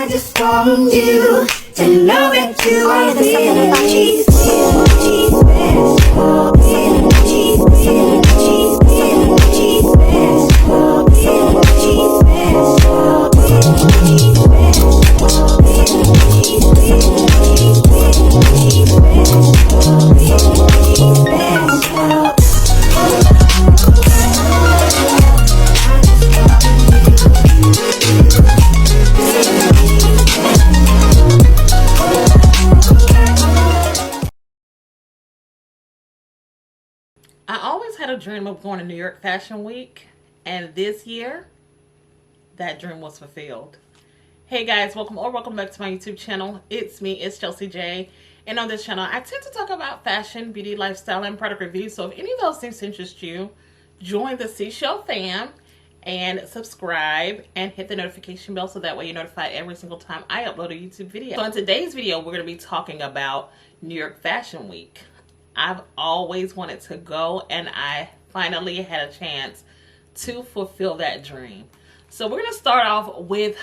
I just want you to know that you are I always had a dream of going to New York Fashion Week, and this year, that dream was fulfilled. Hey guys, welcome back to my YouTube channel. It's me, it's Chelsea J, and on this channel, I tend to talk about fashion, beauty, lifestyle, and product reviews. So if any of those things interest you, join the Seashell fam and subscribe and hit the notification bell so that way you're notified every single time I upload a YouTube video. So in today's video, we're going to be talking about New York Fashion Week. I've always wanted to go, and I finally had a chance to fulfill that dream. So we're going to start off with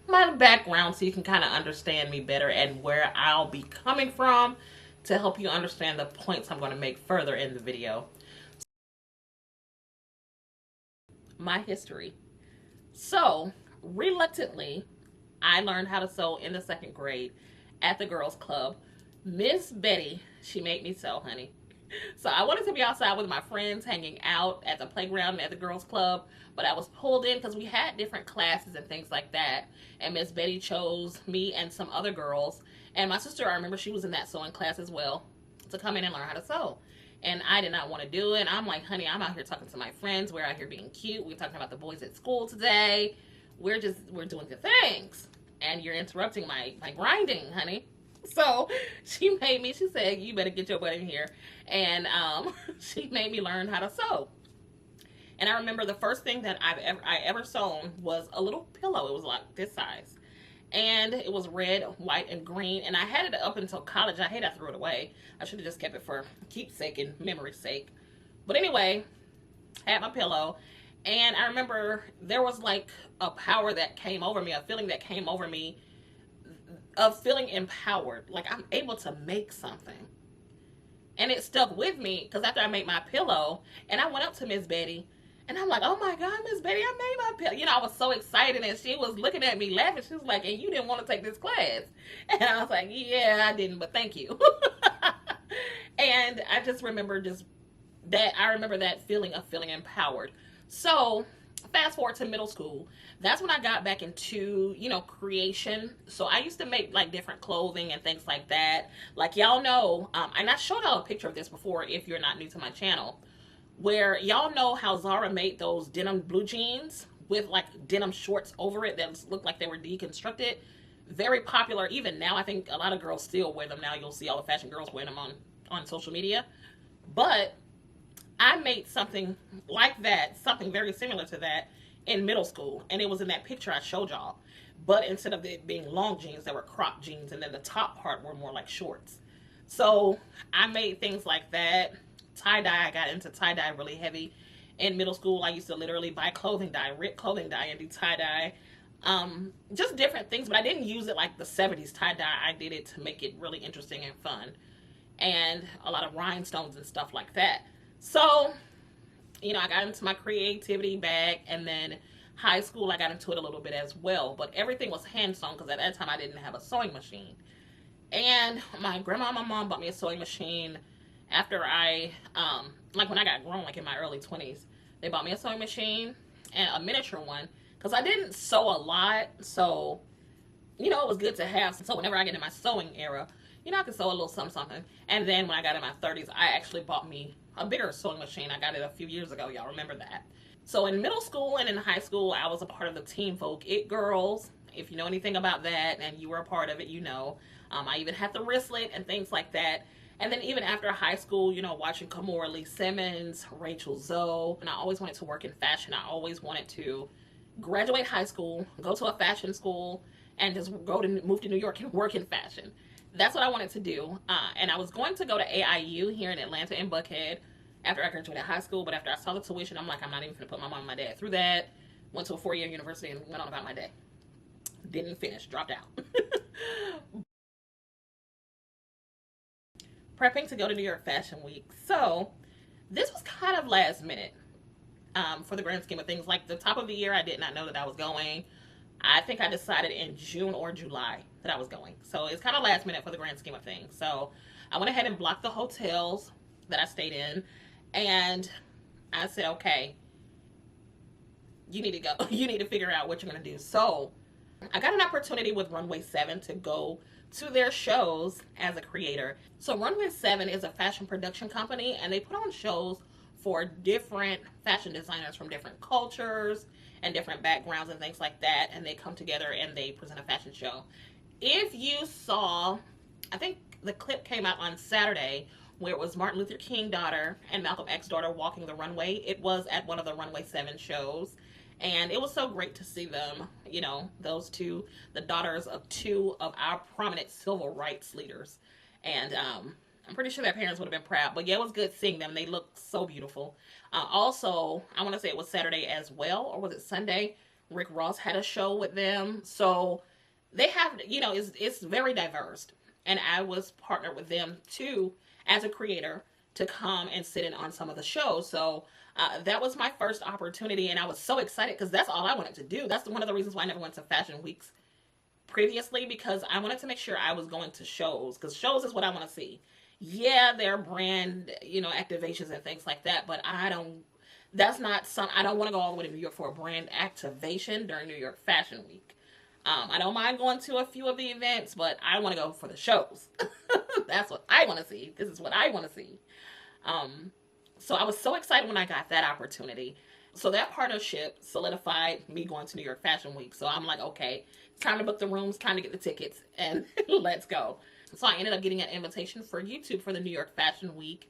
my background so you can kind of understand me better and where I'll be coming from to help you understand the points I'm going to make further in the video. My history. So reluctantly, I learned how to sew in the 2nd grade at the girls club. Miss Betty, she made me sew, honey. So I wanted to be outside with my friends, hanging out at the playground at the girls club, but I was pulled in because we had different classes and things like that. And Miss Betty chose me and some other girls, and my sister, I remember she was in that sewing class as well, to come in and learn how to sew. And I did not want to do it. I'm like, honey, I'm out here talking to my friends. We're out here being cute. We're talking about the boys at school today. We're doing the things. And you're interrupting my grinding, honey. So she made me, she said, you better get your butt in here. And she made me learn how to sew. And I remember the first thing that I ever sewn was a little pillow. It was like this size. And it was red, white, and green. And I had it up until college. I hate I threw it away. I should have just kept it for keepsake and memory's sake. But anyway, I had my pillow. And I remember there was like a power that came over me, a feeling that came over me of feeling empowered, like I'm able to make something. And it stuck with me because after I made my pillow, and I went up to Miss Betty, and I'm like, oh my God, Miss Betty, I made my pillow. You know, I was so excited, and she was looking at me laughing. She was like, and you didn't want to take this class? And I was like, yeah, I didn't, but thank you. And I just remember that feeling of feeling empowered. So fast forward to middle school. That's when I got back into, you know, creation. So I used to make like different clothing and things like that. Like y'all know, and I showed y'all a picture of this before if you're not new to my channel, where y'all know how Zara made those denim blue jeans with like denim shorts over it that looked like they were deconstructed. Very popular even now. I think a lot of girls still wear them now. You'll see all the fashion girls wearing them on social media. But I made something like that, something very similar to that in middle school. And it was in that picture I showed y'all. But instead of it being long jeans, they were crop jeans. And then the top part were more like shorts. So I made things like that. Tie-dye, I got into tie-dye really heavy. In middle school, I used to literally buy clothing dye, rip clothing dye, and do tie-dye. Just different things. But I didn't use it like the 70s tie-dye. I did it to make it really interesting and fun. And a lot of rhinestones and stuff like that. So, you know, I got into my creativity bag, and then high school, I got into it a little bit as well. But everything was hand sewn because at that time I didn't have a sewing machine. And my grandma and my mom bought me a sewing machine after I, like when I got grown, like in my early 20s. They bought me a sewing machine and a miniature one because I didn't sew a lot. So, you know, it was good to have. So whenever I get in my sewing era, you know, I could sew a little something. And then when I got in my 30s, I actually bought me a bigger sewing machine. I got it a few years ago. Y'all remember that. So in middle school and in high school, I was a part of the Teen Folk It Girls. If you know anything about that and you were a part of it, you know. I even had the wristlet and things like that. And then even after high school, you know, watching Kamora Lee Simmons, Rachel Zoe. And I always wanted to work in fashion. I always wanted to graduate high school, go to a fashion school, and just move to New York and work in fashion. That's what I wanted to do. And I was going to go to AIU here in Atlanta in Buckhead after I graduated high school. But after I saw the tuition, I'm like, I'm not even going to put my mom and my dad through that. Went to a 4-year university and went on about my day. didn't finish, dropped out. Prepping to go to New York Fashion Week. So this was kind of last minute for the grand scheme of things. Like the top of the year, I did not know that I was going. I think I decided in June or July that I was going. So it's kind of last minute for the grand scheme of things. So I went ahead and blocked the hotels that I stayed in. And I said, okay, you need to go. You need to figure out what you're going to do. So I got an opportunity with Runway 7 to go to their shows as a creator. So Runway 7 is a fashion production company, and they put on shows for different fashion designers from different cultures and different backgrounds and things like that, and they come together and they present a fashion show. If you saw, I think the clip came out on Saturday where it was Martin Luther King daughter and Malcolm X daughter walking the runway. It was at one of the Runway 7 shows, and it was so great to see them, you know, those two, the daughters of two of our prominent civil rights leaders. And I'm pretty sure their parents would have been proud. But yeah, it was good seeing them. They looked so beautiful. Also, I want to say it was Saturday as well, or was it Sunday? Rick Ross had a show with them. So they have, you know, it's very diverse. And I was partnered with them too, as a creator, to come and sit in on some of the shows. So that was my first opportunity, and I was so excited because that's all I wanted to do. That's one of the reasons why I never went to fashion weeks previously, because I wanted to make sure I was going to shows, because shows is what I want to see. Yeah, they're brand, you know, activations and things like that, but I don't want to go all the way to New York for a brand activation during New York Fashion Week. I don't mind going to a few of the events, but I want to go for the shows. That's what I want to see. This is what I want to see. So I was so excited when I got that opportunity. So that partnership solidified me going to New York Fashion Week. So I'm like, okay, it's time to book the rooms, time to get the tickets, and let's go. So I ended up getting an invitation for YouTube for the New York Fashion Week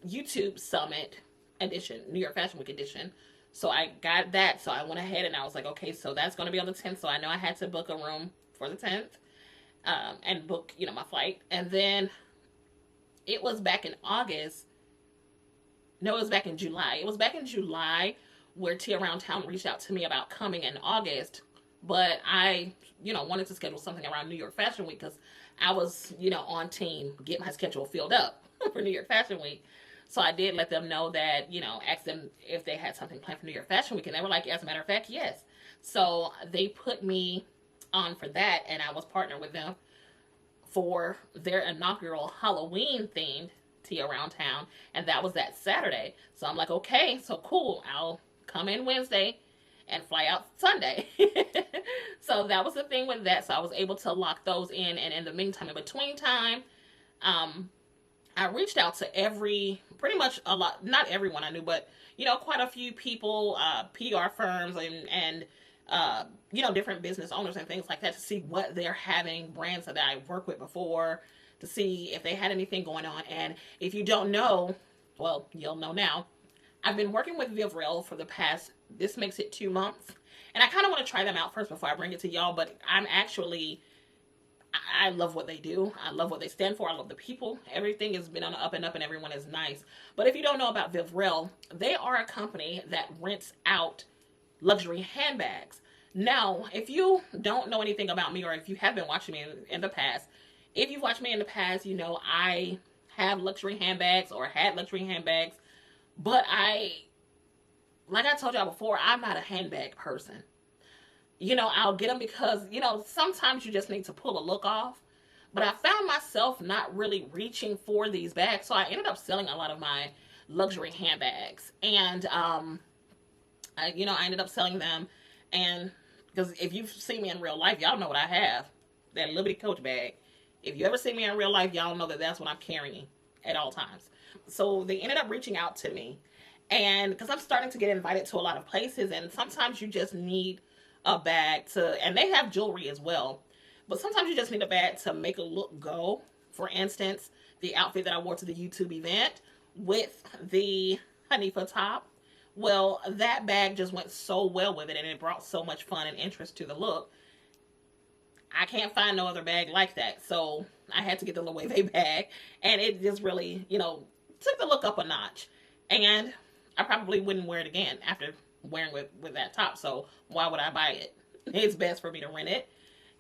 YouTube Summit edition, New York Fashion Week edition. So I got that. So I went ahead and I was like, okay, so that's going to be on the 10th. So I know I had to book a room for the 10th and book, you know, my flight. And then it was back in August. No, it was back in July. It was back in July where Tia Around Town reached out to me about coming in August. But I, you know, wanted to schedule something around New York Fashion Week because I was, you know, on team, get my schedule filled up for New York Fashion Week. So I did let them know that, you know, ask them if they had something planned for New York Fashion Week. And they were like, as a matter of fact, yes. So they put me on for that. And I was partnered with them for their inaugural Halloween themed Tea Around Town. And that was that Saturday. So I'm like, okay, so cool. I'll come in Wednesday and fly out Sunday. So that was the thing with that. So I was able to lock those in. And in the meantime, in between time, I reached out to pretty much a lot, not everyone I knew, but, you know, quite a few people, PR firms and you know, different business owners and things like that to see what they're having, brands that I worked with before, to see if they had anything going on. And if you don't know, well, you'll know now. I've been working with Vivrel for the past, this makes it 2 months. And I kind of want to try them out first before I bring it to y'all, but I love what they do. I love what they stand for. I love the people. Everything has been on the up and up and everyone is nice. But if you don't know about Vivrel, they are a company that rents out luxury handbags. Now, if you don't know anything about me, or if you have been watching me in the past, if you've watched me in the past, you know I have luxury handbags or had luxury handbags. But like I told y'all before, I'm not a handbag person. You know, I'll get them because, you know, sometimes you just need to pull a look off. But I found myself not really reaching for these bags. So I ended up selling a lot of my luxury handbags. And, I ended up selling them. And because if you've seen me in real life, y'all know what I have. That Liberty Coach bag. If you ever see me in real life, y'all know that that's what I'm carrying at all times. So they ended up reaching out to me. And because I'm starting to get invited to a lot of places. And sometimes you just need a bag and they have jewelry as well, but sometimes you just need a bag to make a look go. For instance, the outfit that I wore to the YouTube event with the Hanifa top, well, that bag just went so well with it, and it brought so much fun and interest to the look. I can't find no other bag like that, so I had to get the Loewe bag, and it just really, you know, took the look up a notch. And I probably wouldn't wear it again after wearing with that top, so why would I buy it? it's best for me to rent it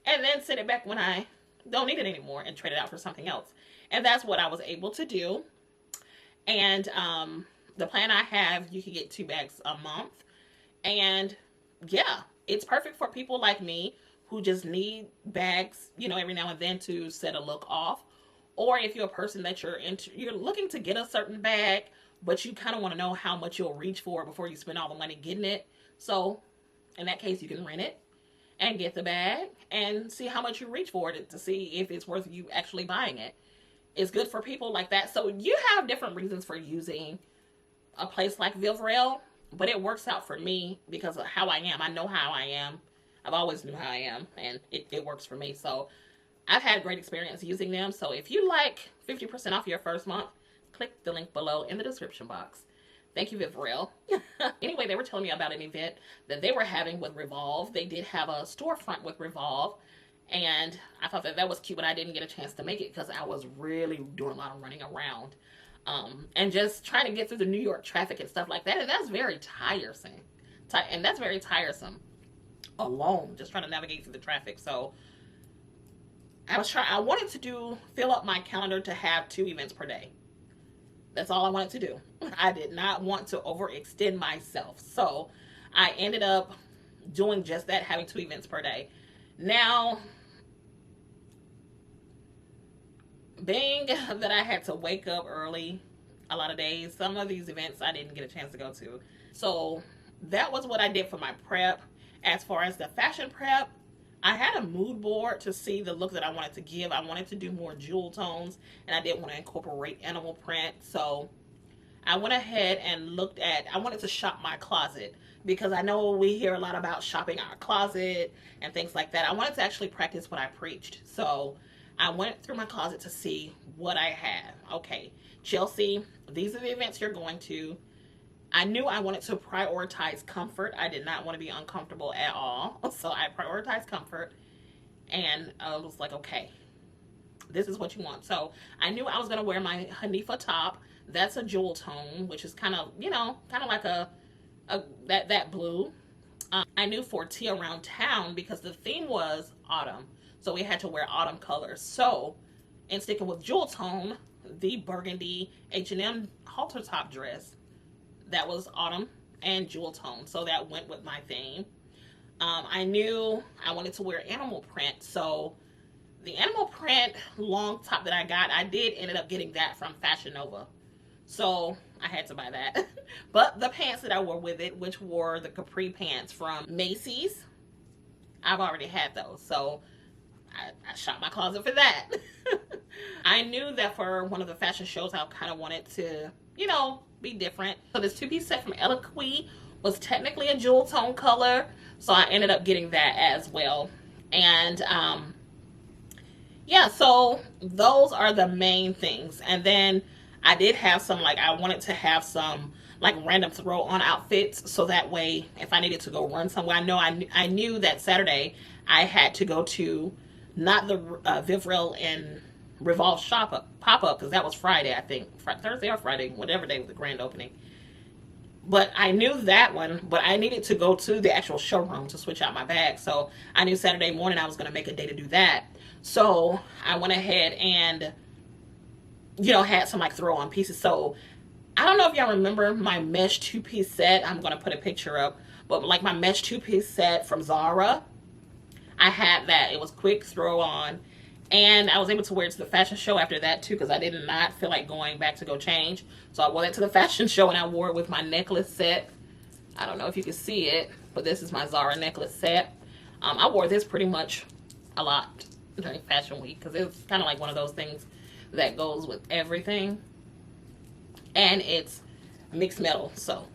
and then send it back when I don't need it anymore and trade it out for something else. And that's what I was able to do. And the plan I have, you can get 2 bags a month. And yeah, it's perfect for people like me who just need bags, you know, every now and then to set a look off. Or if you're a person that you're looking to get a certain bag, but you kind of want to know how much you'll reach for before you spend all the money getting it. So in that case, you can rent it and get the bag and see how much you reach for it to see if it's worth you actually buying it. It's good for people like that. So you have different reasons for using a place like Vivrel, but it works out for me because of how I am. I know how I am. I've always knew how I am, and it works for me. So I've had great experience using them. So if you like 50% off your first month, click the link below in the description box. Thank you, Vivrel. Anyway, they were telling me about an event that they were having with Revolve. They did have a storefront with Revolve, and I thought that was cute, but I didn't get a chance to make it because I was really doing a lot of running around and just trying to get through the New York traffic and stuff like that, and that's very tiresome. And that's very tiresome alone, just trying to navigate through the traffic. So I wanted to fill up my calendar to have 2 events per day. That's all I wanted to do. I did not want to overextend myself. So I ended up doing just that, having 2 events per day. Now, being that I had to wake up early a lot of days, some of these events I didn't get a chance to go to. So that was what I did for my prep. As far as the fashion prep, I had a mood board to see the look that I wanted to give. I wanted to do more jewel tones, and I didn't want to incorporate animal print. So I went ahead and I wanted to shop my closet because I know we hear a lot about shopping our closet and things like that. I wanted to actually practice what I preached. So I went through my closet to see what I had. Okay, Chelsea, these are the events you're going to. I knew I wanted to prioritize comfort. I did not want to be uncomfortable at all. So I prioritized comfort. And I was like, okay, this is what you want. So I knew I was going to wear my Hanifa top. That's a jewel tone, which is kind of, you know, kind of like that blue. I knew for tea around town because the theme was autumn. So we had to wear autumn colors. So in sticking with jewel tone, the burgundy H&M halter top dress, that was autumn and jewel tone. So that went with my theme. I knew I wanted to wear animal print. So the animal print long top that I got, I did ended up getting that from Fashion Nova. So I had to buy that. But the pants that I wore with it, which were the capri pants from Macy's, I've already had those. So I shot my closet for that. I knew that for one of the fashion shows, I kind of wanted to, you know, be different. So this 2-piece set from Eloquii was technically a jewel tone color. So I ended up getting that as well. And yeah, so those are the main things. And then I did have some, like, I wanted to have some like random throw on outfits. So that way, if I needed to go run somewhere, I knew that Saturday I had to go to not the Vivrel and Revolve pop-up, because that was Friday, I think. Thursday or Friday, whatever day was the grand opening. But I knew that one, but I needed to go to the actual showroom to switch out my bag. So I knew Saturday morning I was going to make a day to do that. So I went ahead and, you know, had some like throw on pieces. So I don't know if y'all remember my mesh 2-piece set. I'm going to put a picture up. But like my mesh 2-piece set from Zara, I had that. It was quick throw on. And I was able to wear it to the fashion show after that too, because I did not feel like going back to go change. So I wore it to the fashion show and I wore it with my necklace set. I don't know if you can see it, but this is my Zara necklace set. I wore this pretty much a lot during Fashion Week because it's kind of like one of those things that goes with everything. And it's mixed metal, so.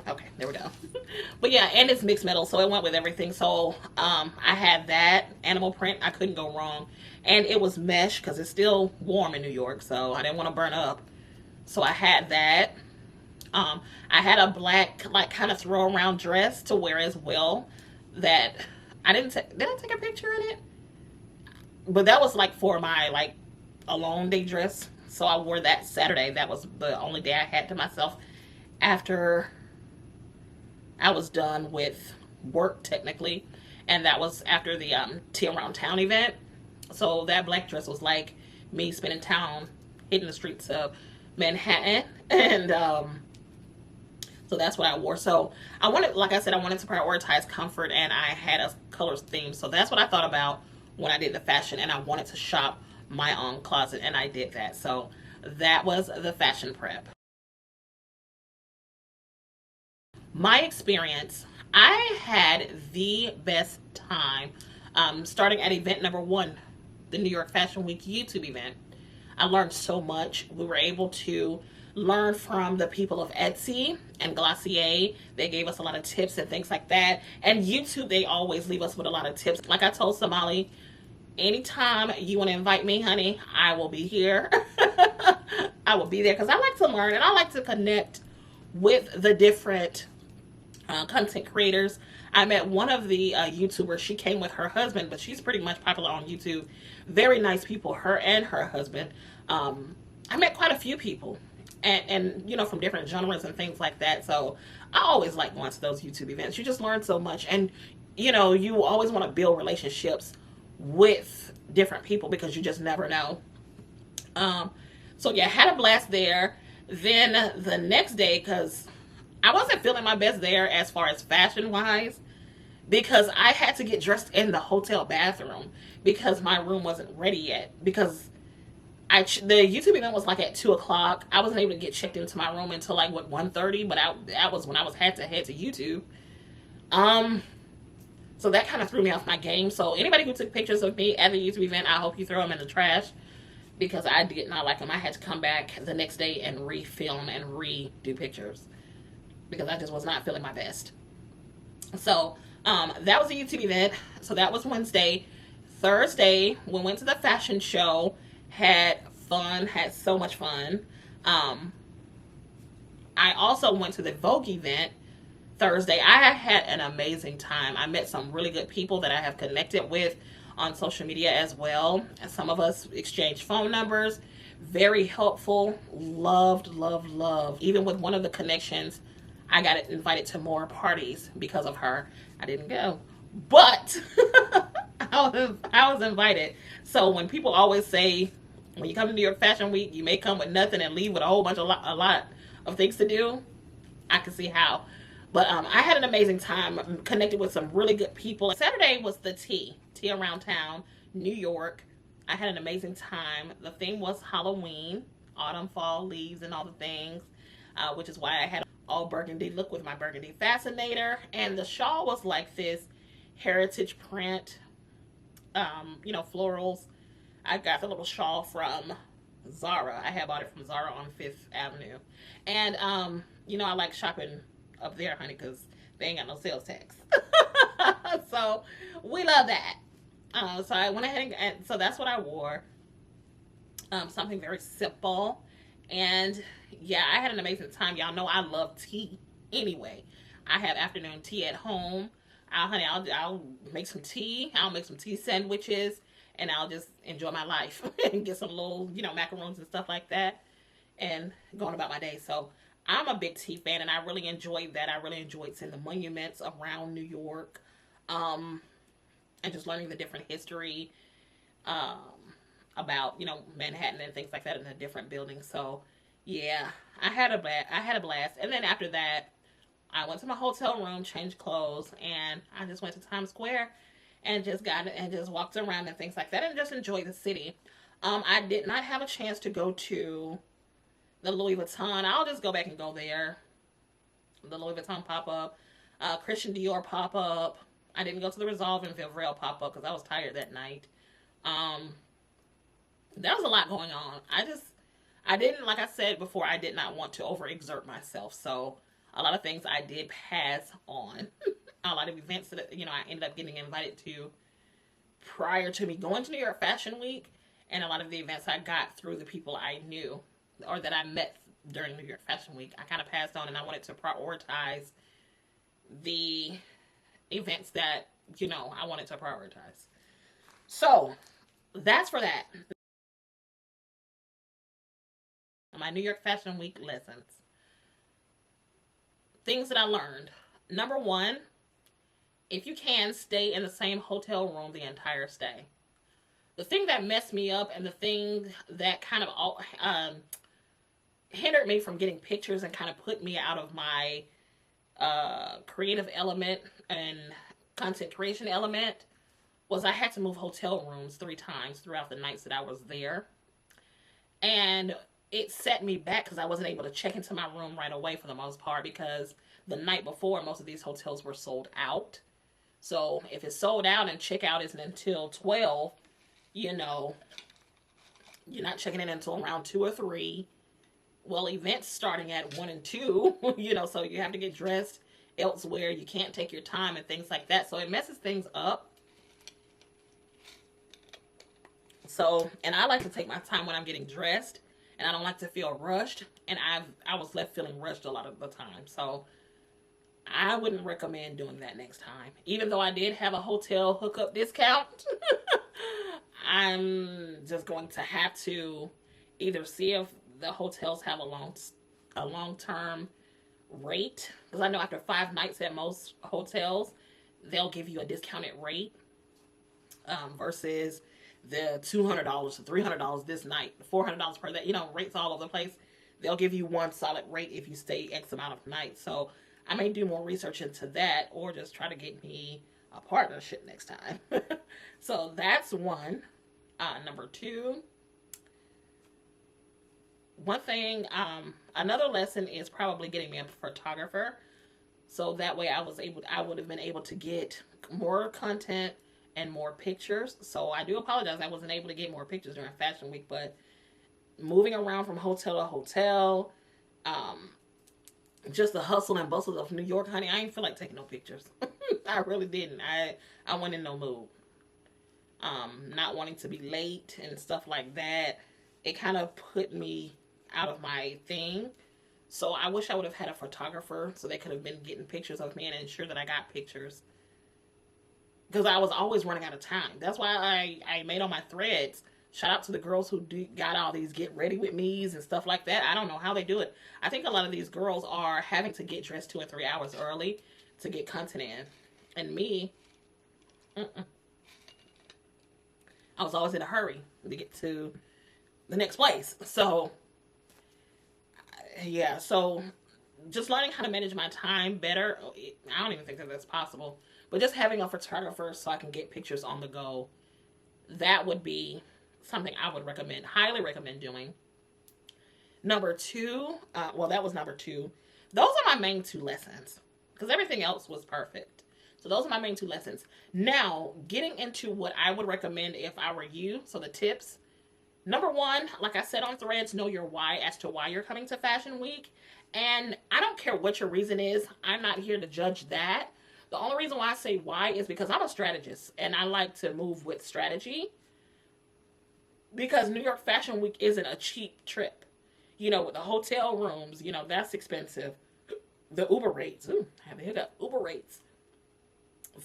Okay, there we go. But yeah, and it's mixed metal, so it went with everything. So I had that animal print. I couldn't go wrong. And it was mesh because it's still warm in New York, so I didn't want to burn up. So I had that. I had a black, like, kind of throw around dress to wear as well. That I did I take a picture in it? But that was like for my like alone day dress. So I wore that Saturday. That was the only day I had to myself after I was done with work technically, and that was after the Tea Around Town event. So that black dress was like me spending town, hitting the streets of Manhattan, and so that's what I wore. So I wanted, like I said, I wanted to prioritize comfort, and I had a colors theme. So that's what I thought about when I did the fashion, and I wanted to shop my own closet, and I did that. So that was the fashion prep. My experience, I had the best time starting at event number one, the New York Fashion Week YouTube event. I learned so much. We were able to learn from the people of Etsy and Glossier. They gave us a lot of tips and things like that. And YouTube, they always leave us with a lot of tips. Like I told Somali, anytime you want to invite me, honey, I will be here. I will be there because I like to learn and I like to connect with the different content creators. I met one of the YouTubers. She came with her husband, but she's pretty much popular on YouTube. Very nice people, her and her husband. I met quite a few people, and you know, from different genres and things like that. So I always like going to those YouTube events. You just learn so much, and you know, you always want to build relationships with different people because you just never know. So yeah, had a blast there. Then the next day, because I wasn't feeling my best there as far as fashion wise, because I had to get dressed in the hotel bathroom because my room wasn't ready yet. Because the YouTube event was like at 2 o'clock. I wasn't able to get checked into my room until like what 1:30. But that was when I had to head to YouTube. So that kind of threw me off my game. So anybody who took pictures of me at the YouTube event, I hope you throw them in the trash because I did not like them. I had to come back the next day and refilm and redo pictures because I just was not feeling my best. So that was the YouTube event. So that was Wednesday. Thursday, we went to the fashion show, had fun, had so much fun. I also went to the Vogue event Thursday. I had an amazing time. I met some really good people that I have connected with on social media as well. And some of us exchanged phone numbers. Very helpful. Loved, loved, loved. Even with one of the connections, I got invited to more parties because of her. I didn't go, but I was invited. So when people always say, when you come to New York Fashion Week, you may come with nothing and leave with a lot of things to do, I can see how. But I had an amazing time, connected with some really good people. Saturday was the Tea Around Town, New York. I had an amazing time. The theme was Halloween, autumn, fall, leaves, and all the things, which is why I had all burgundy look with my burgundy fascinator. And the shawl was like this heritage print, you know, florals. I got the little shawl from Zara. I had bought it from Zara on 5th Avenue. And, you know, I like shopping up there, honey, because they ain't got no sales tax. So we love that. So I went ahead and so that's what I wore. Something very simple. And yeah, I had an amazing time. Y'all know I love tea anyway. I have afternoon tea at home. I'll make some tea. I'll make some tea sandwiches. And I'll just enjoy my life and get some little, you know, macarons and stuff like that and going about my day. So I'm a big tea fan and I really enjoyed that. I really enjoyed seeing the monuments around New York, and just learning the different history about, you know, Manhattan and things like that in the different buildings. So yeah, I had a blast. And then after that, I went to my hotel room, changed clothes, and I just went to Times Square and just walked around and things like that and just enjoyed the city. I did not have a chance to go to the Louis Vuitton. I'll just go back and go there. The Louis Vuitton pop-up, Christian Dior pop-up. I didn't go to the Resolve and Vivrel pop-up because I was tired that night. There was a lot going on. I didn't, like I said before, I did not want to overexert myself. So a lot of things I did pass on. A lot of events that, you know, I ended up getting invited to prior to me going to New York Fashion Week, and a lot of the events I got through the people I knew or that I met during New York Fashion Week. I kind of passed on, and I wanted to prioritize the events that, you know, I wanted to prioritize. So that's for that. My New York Fashion Week lessons. Things that I learned. Number one, if you can, stay in the same hotel room the entire stay. The thing that messed me up and the thing that kind of hindered me from getting pictures and kind of put me out of my creative element and content creation element was I had to move hotel rooms 3 times throughout the nights that I was there. And it set me back because I wasn't able to check into my room right away for the most part, because the night before most of these hotels were sold out. So if it's sold out and checkout isn't until 12, you know, you're not checking in until around 2 or 3. Well, events starting at 1 and 2, you know, so you have to get dressed elsewhere. You can't take your time and things like that. So it messes things up. So, and I like to take my time when I'm getting dressed, and I don't like to feel rushed. And I was left feeling rushed a lot of the time. So I wouldn't recommend doing that next time. Even though I did have a hotel hookup discount, I'm just going to have to either see if the hotels have a long-term rate, because I know after 5 nights at most hotels, they'll give you a discounted rate versus the $200 to $300 this night, $400 per day, you know, rates all over the place. They'll give you one solid rate if you stay X amount of nights. So I may do more research into that, or just try to get me a partnership next time. So that's one. Number 2, one thing, another lesson is probably getting me a photographer. So that way I would have been able to get more content and more pictures. So I do apologize I wasn't able to get more pictures during Fashion Week, but moving around from hotel to hotel, just the hustle and bustle of New York, honey, I didn't feel like taking no pictures. I really didn't. I went in no mood. Not wanting to be late and stuff like that, it kind of put me out of my thing. So I wish I would have had a photographer so they could have been getting pictures of me and ensure that I got pictures, because I was always running out of time. That's why I made all my threads. Shout out to the girls who got all these get ready with me's and stuff like that. I don't know how they do it. I think a lot of these girls are having to get dressed 2 and 3 hours early to get content in. And me, I was always in a hurry to get to the next place. So, yeah. So, just learning how to manage my time better. I don't even think that that's possible. But just having a photographer so I can get pictures on the go, that would be something I would recommend, highly recommend doing. Number 2, well, that was number 2. Those are my main 2 lessons, because everything else was perfect. So those are my main 2 lessons. Now, getting into what I would recommend if I were you. So the tips. Number 1, like I said on Threads, know your why as to why you're coming to Fashion Week. And I don't care what your reason is. I'm not here to judge that. The only reason why I say why is because I'm a strategist and I like to move with strategy. Because New York Fashion Week isn't a cheap trip. You know, with the hotel rooms, you know, that's expensive. The Uber rates. Ooh, I have a hiccup. Uber rates.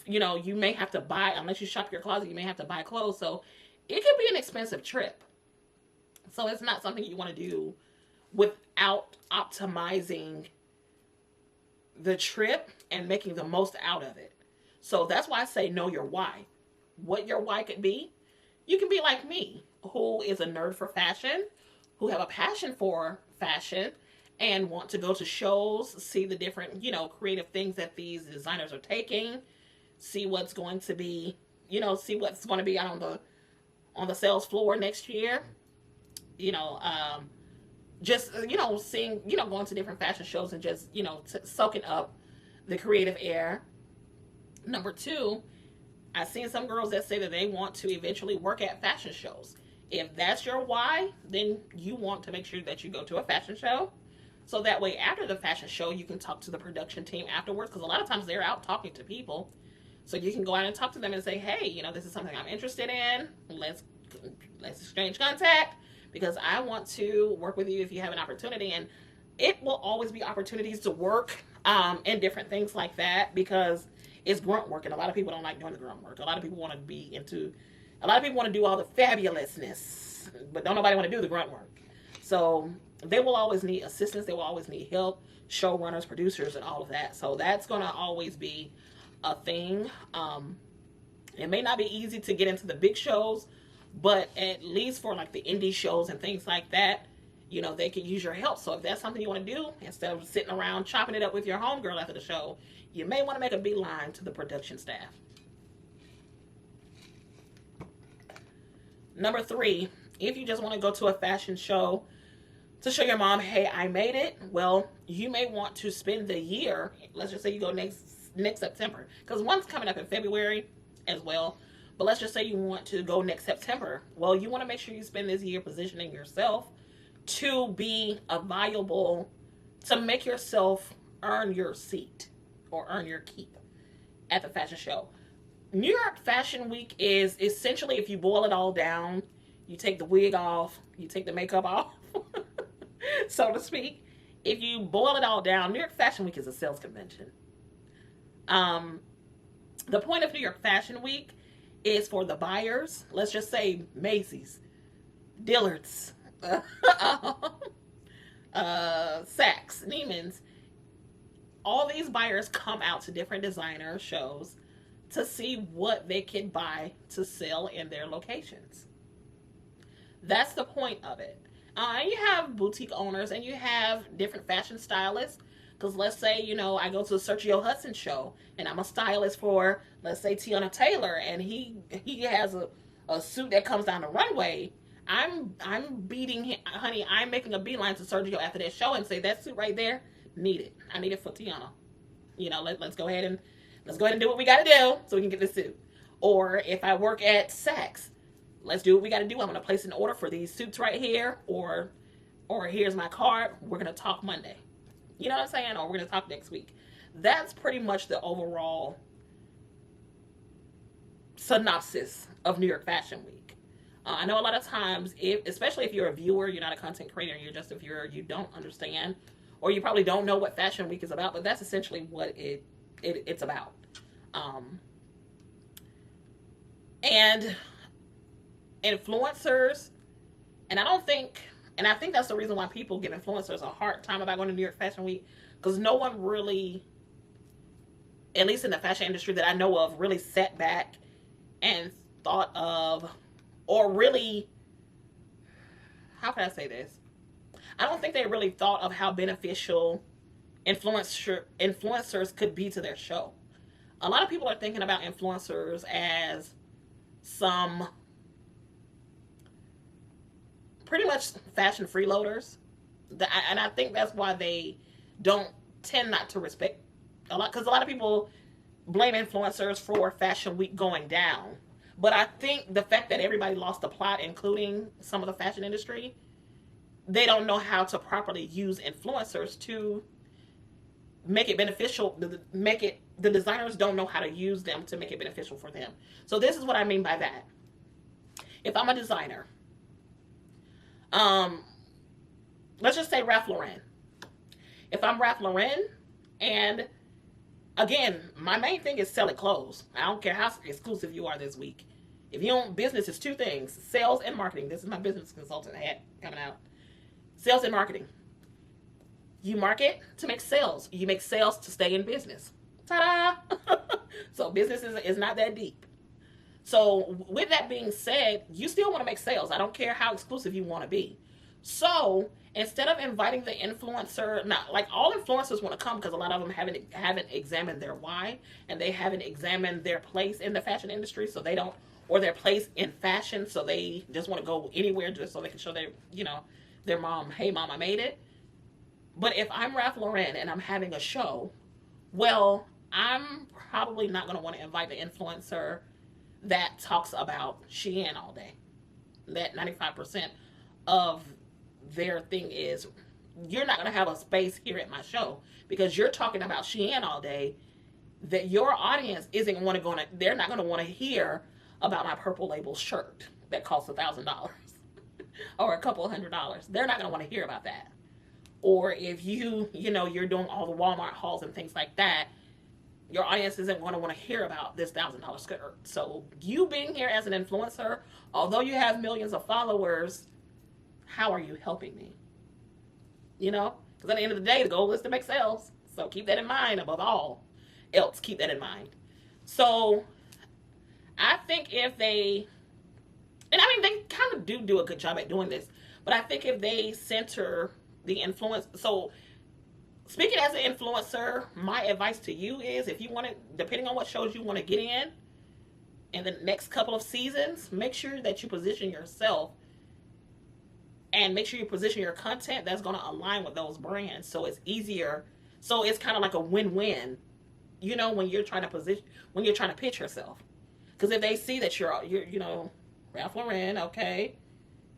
You know, you may have to buy, unless you shop your closet, you may have to buy clothes. So it could be an expensive trip. So it's not something you want to do without optimizing the trip and making the most out of it. So that's why I say know your why. What your why could be. You can be like me, who is a nerd for fashion, who have a passion for fashion, and want to go to shows, see the different, you know, creative things that these designers are taking, see what's going to be, you know, see what's going to be on the sales floor next year. You know, just, you know, seeing, you know, going to different fashion shows and just, you know, soaking up the creative air. Number 2, I've seen some girls that say that they want to eventually work at fashion shows. If that's your why, then you want to make sure that you go to a fashion show. So that way, after the fashion show, you can talk to the production team afterwards. Because a lot of times they're out talking to people. So you can go out and talk to them and say, hey, you know, this is something I'm interested in. Let's exchange contact. Because I want to work with you if you have an opportunity. And it will always be opportunities to work in different things like that. Because it's grunt work. And a lot of people don't like doing the grunt work. A lot of people want to do all the fabulousness. But don't nobody want to do the grunt work. So they will always need assistance. They will always need help. Showrunners, producers, and all of that. So that's going to always be a thing. It may not be easy to get into the big shows, but at least for like the indie shows and things like that, they could use your help. So if that's something you want to do, instead of sitting around chopping it up with your homegirl after the show, you may want to make a beeline to the production staff. Number 3, if you just want to go to a fashion show to show your mom, hey, I made it, well, you may want to spend the year, let's just say you go next September, because one's coming up in February as well, but let's just say you want to go next September. Well, you want to make sure you spend this year positioning yourself to be a viable, to make yourself earn your seat or earn your keep at the fashion show. New York Fashion Week is essentially, if you boil it all down, you take the wig off, you take the makeup off, so to speak. If you boil it all down, New York Fashion Week is a sales convention. The point of New York Fashion Week is for the buyers. Let's just say Macy's, Dillard's, Saks, Neiman's. All these buyers come out to different designer shows to see what they can buy to sell in their locations. That's the point of it. And you have boutique owners and you have different fashion stylists. Because let's say, I go to a Sergio Hudson show and I'm a stylist for, let's say, Tiana Taylor, and he has a suit that comes down the runway. I'm beating him, honey, I'm making a beeline to Sergio after that show and say, that suit right there, need it. I need it for Tiana. Let's go ahead and do what we got to do so we can get this suit. Or if I work at Saks, let's do what we got to do. I'm going to place an order for these suits right here, or here's my card. We're going to talk Monday. You know what I'm saying? Or we're going to talk next week. That's pretty much the overall synopsis of New York Fashion Week. I know a lot of times, especially if you're a viewer, you're not a content creator, you're just a viewer, you don't understand, or you probably don't know what Fashion Week is about, but that's essentially what it's about. And influencers, and I think that's the reason why people give influencers a hard time about going to New York Fashion Week, because no one really, at least in the fashion industry that I know of, really sat back and thought of, or really, how can I say this? I don't think they really thought of how beneficial influencers could be to their show. A lot of people are thinking about influencers as some pretty much fashion freeloaders. And I think that's why they tend not to respect a lot, because a lot of people blame influencers for Fashion Week going down. But I think the fact that everybody lost the plot, including some of the fashion industry, they don't know how to properly use influencers to make it beneficial. The designers don't know how to use them to make it beneficial for them. So this is what I mean by that. If I'm a designer, let's just say Ralph Lauren. If I'm Ralph Lauren, and again, my main thing is selling clothes. I don't care how exclusive you are this week. If you don't, business is 2 things: sales and marketing. This is my business consultant hat coming out. Sales and marketing. You market to make sales. You make sales to stay in business. Ta-da! So business is not that deep. So with that being said, you still want to make sales. I don't care how exclusive you want to be. So instead of inviting the influencer, not like all influencers want to come, because a lot of them haven't examined their why, and they haven't examined their place in the fashion industry, so they don't, or their place in fashion, so they just want to go anywhere just so they can show their mom, hey mom, I made it. But if I'm Ralph Lauren and I'm having a show, well, I'm probably not going to want to invite the influencer that talks about Shein all day. That 95% of their thing is, you're not going to have a space here at my show because you're talking about Shein all day, that your audience they're not going to want to hear about my Purple Label shirt that costs $1,000 or a couple $100. They're not going to want to hear about that. Or if you're doing all the Walmart hauls and things like that, your audience isn't going to want to hear about this $1,000 skirt. So you being here as an influencer, although you have millions of followers, how are you helping me? Because at the end of the day, the goal is to make sales. So keep that in mind above all else. Keep that in mind. So I think if they, and I mean, they kind of do a good job at doing this, but I think if they center the influence, so speaking as an influencer, my advice to you is if you want to, depending on what shows you want to get in the next couple of seasons, make sure that you position yourself and make sure you position your content that's going to align with those brands, so it's easier. So it's kind of like a win-win, you know, when you're trying to position, when you're trying to pitch yourself. Because if they see that you're you know, Ralph Lauren, okay,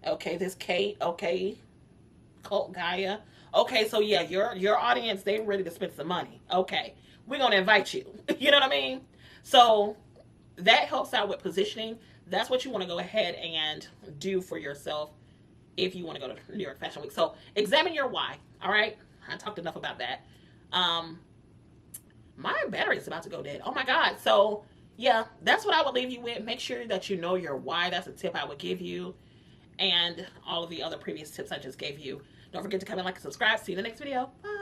this Kate, okay, Cult Gaia, okay, so yeah, your audience, they ready to spend some money, okay, we're gonna invite you. You know what I mean? So that helps out with positioning. That's what you want to go ahead and do for yourself if you want to go to New York Fashion Week. So examine your why. All right, I talked enough about that. My battery is about to go dead. Oh my god. So yeah, that's what I would leave you with. Make sure that you know your why. That's a tip I would give you, and all of the other previous tips I just gave you. Don't forget to comment, like, and subscribe. See you in the next video. Bye.